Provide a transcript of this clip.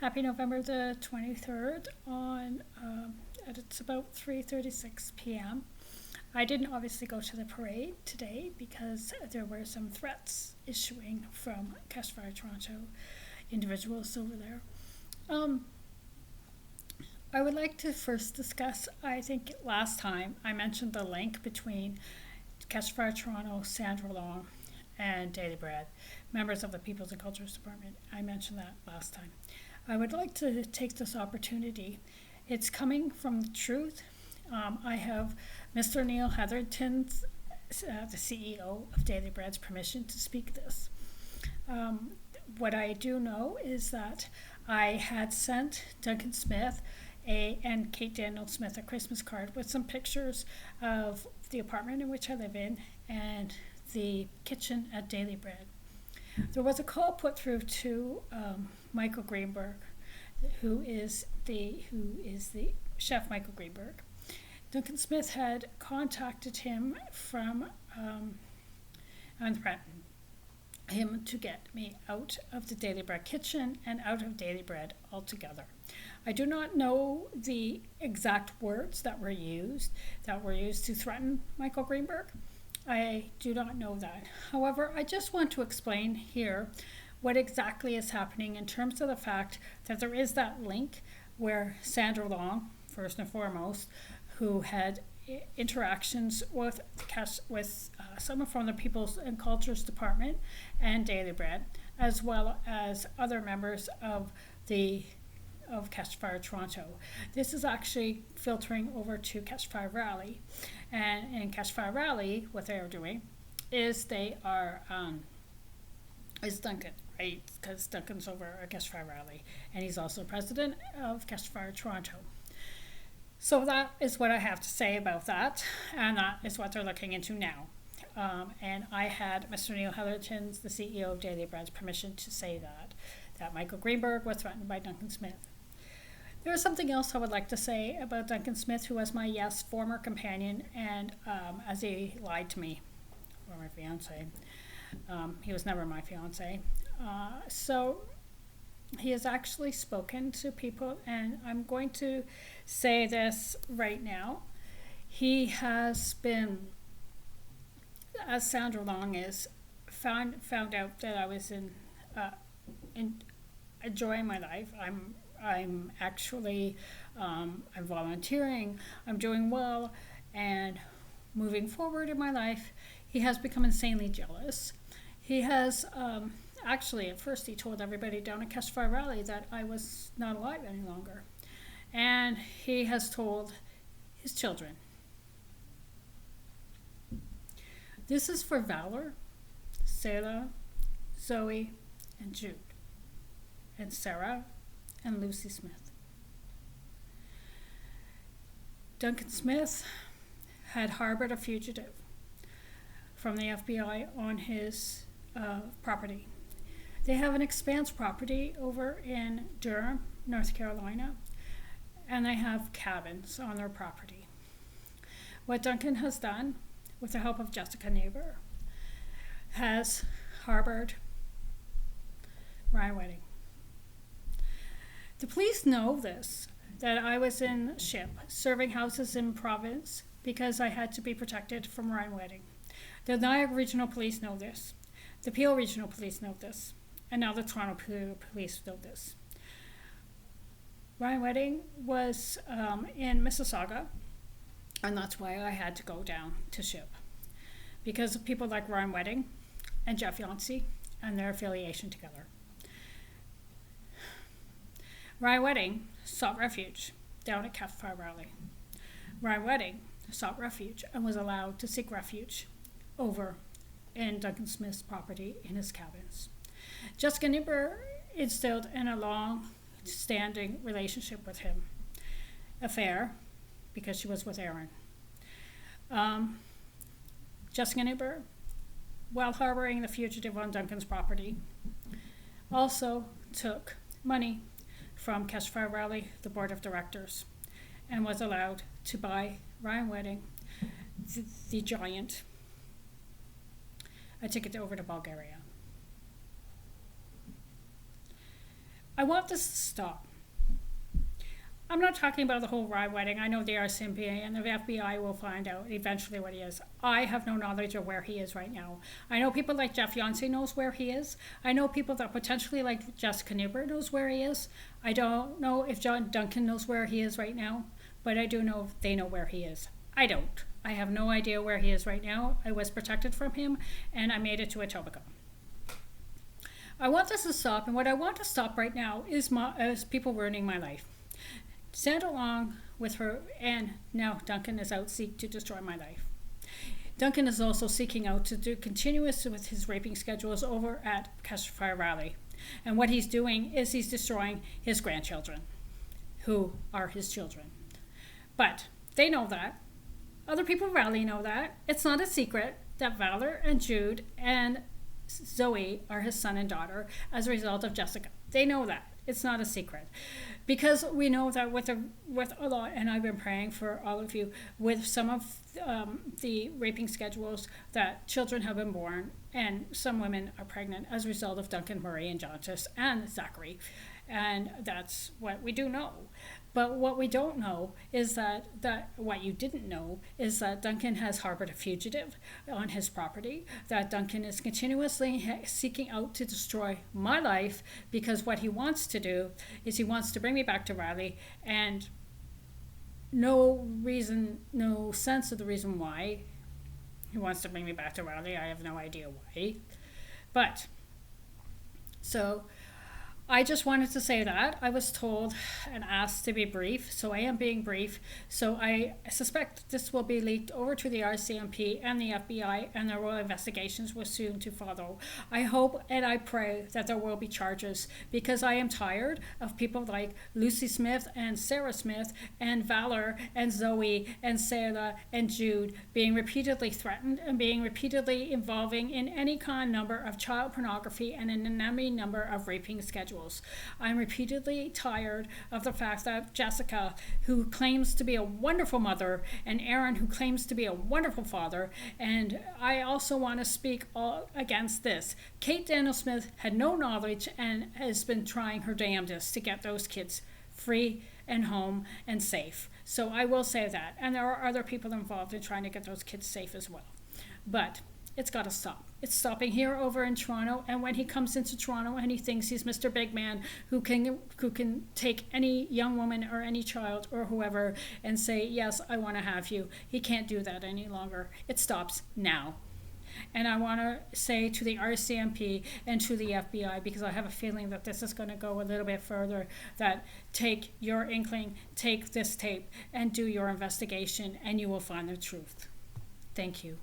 Happy November the 23rd it's about 3:36 p.m. I didn't obviously go to the parade today because there were some threats issuing from Cash Fire Toronto individuals over there. I would like to first discuss, I think last time I mentioned the link between Cash Fire Toronto, Sandra Long, and Daily Bread, members of the People's and Cultures Department. I mentioned that last time. I would like to take this opportunity. It's coming from the truth. I have Mr. Neil Heatherton's, the CEO of Daily Bread's permission to speak this. What I do know is that I had sent Duncan Smith and Kate Daniel Smith a Christmas card with some pictures of the apartment in which I live in and the kitchen at Daily Bread. There was a call put through to Michael Greenberg, who is the chef Michael Greenberg. Duncan Smith had contacted him from and threatened him to get me out of the Daily Bread kitchen and out of Daily Bread altogether. I do not know the exact words that were used to threaten Michael Greenberg. I do not know that. However, I just want to explain here what exactly is happening in terms of the fact that there is that link where Sandra Long, first and foremost, who had interactions with someone from the People's and Cultures Department and Daily Bread, as well as other members of Cash Fire Toronto. This is actually filtering over to Cash Fire Rally. And in Cash Fire Rally, what they are doing is is Duncan, right? Because Duncan's over at Cash Fire Rally, and he's also president of Cash Fire Toronto. So that is what I have to say about that, and that is what they're looking into now. And I had Mr. Neil Heatherton's, the CEO of Daily Bread's, permission to say that Michael Greenberg was threatened by Duncan Smith. There is something else I would like to say about Duncan Smith, who was my former companion, and as he lied to me, or my fiance. He was never my fiance. So he has actually spoken to people, and I'm going to say this right now. He has been, as Sandra Long is, found out that I was in enjoying my life. I'm actually I'm volunteering. I'm doing well, and moving forward in my life. He has become insanely jealous. He has actually, at first, he told everybody down at Cash Fire Rally that I was not alive any longer, and he has told his children. This is for Valor, Sarah, Zoe, and Jude, and Sarah, and Lucy Smith. Duncan Smith had harbored a fugitive from the FBI on his property. They have an expanse property over in Durham, North Carolina, and they have cabins on their property. What Duncan has done, with the help of Jessica Neighbor, has harbored Ryan Wedding. The police know this, that I was in ship serving houses in province because I had to be protected from Ryan Wedding. The Niagara Regional Police know this. The Peel Regional Police know this. And now the Toronto Police know this. Ryan Wedding was in Mississauga, and that's why I had to go down to ship. Because of people like Ryan Wedding and Jeff Yancey and their affiliation together. Ryan Wedding sought refuge down at Cash Fire Rally. Ryan Wedding sought refuge and was allowed to seek refuge over in Duncan Smith's property in his cabins. Jessica Neighbor instilled in a long-standing relationship with him, affair, because she was with Aaron. Jessica Neighbor, while harboring the fugitive on Duncan's property, also took money from Cash Fire Rally, the board of directors, and was allowed to buy Ryan Wedding, the giant, a ticket over to Bulgaria. I want this to stop. I'm not talking about the whole Rye wedding. I know the RCMP and the FBI will find out eventually what he is. I have no knowledge of where he is right now. I know people like Jeff Yancey knows where he is. I know people that potentially like Jessica Newber knows where he is. I don't know if John Duncan knows where he is right now, but I do know they know where he is. I don't. I have no idea where he is right now. I was protected from him, and I made it to Etobicoke. I want this to stop, and what I want to stop right now is people ruining my life. Sandra Long with her, and now Duncan is out seek to destroy my life. Duncan is also seeking out to do continuous with his raping schedules over at Catch Fire Rally. And what he's doing is he's destroying his grandchildren, who are his children. But they know that. Other people at Rally know that. It's not a secret that Valor and Jude and Zoe are his son and daughter as a result of Jessica. They know that. It's not a secret. Because we know that with a lot, and I've been praying for all of you, with some of the raping schedules, that children have been born and some women are pregnant as a result of Duncan Murray and Jontis and Zachary. And that's what we do know. But what we don't know is that what you didn't know is that Duncan has harbored a fugitive on his property, that Duncan is continuously seeking out to destroy my life, because what he wants to do is he wants to bring me back to Riley, and no sense of the reason why he wants to bring me back to Riley. I have no idea why. But, so I just wanted to say that. I was told and asked to be brief, so I am being brief. So I suspect this will be leaked over to the RCMP and the FBI, and their royal investigations will soon to follow. I hope and I pray that there will be charges, because I am tired of people like Lucy Smith and Sarah Smith and Valor and Zoe and Sarah and Jude being repeatedly threatened and being repeatedly involving in any kind number of child pornography and in any number of raping schedules. I'm repeatedly tired of the fact that Jessica, who claims to be a wonderful mother, and Aaron, who claims to be a wonderful father, and I also want to speak against this. Kate Daniel Smith had no knowledge and has been trying her damnedest to get those kids free and home and safe. So I will say that. And there are other people involved in trying to get those kids safe as well. But it's got to stop. It's stopping here over in Toronto, and when he comes into Toronto and he thinks he's Mr. Big Man who can take any young woman or any child or whoever and say, yes, I want to have you, he can't do that any longer. It stops now. And I want to say to the RCMP and to the FBI, because I have a feeling that this is going to go a little bit further, that take your inkling, take this tape, and do your investigation, and you will find the truth. Thank you.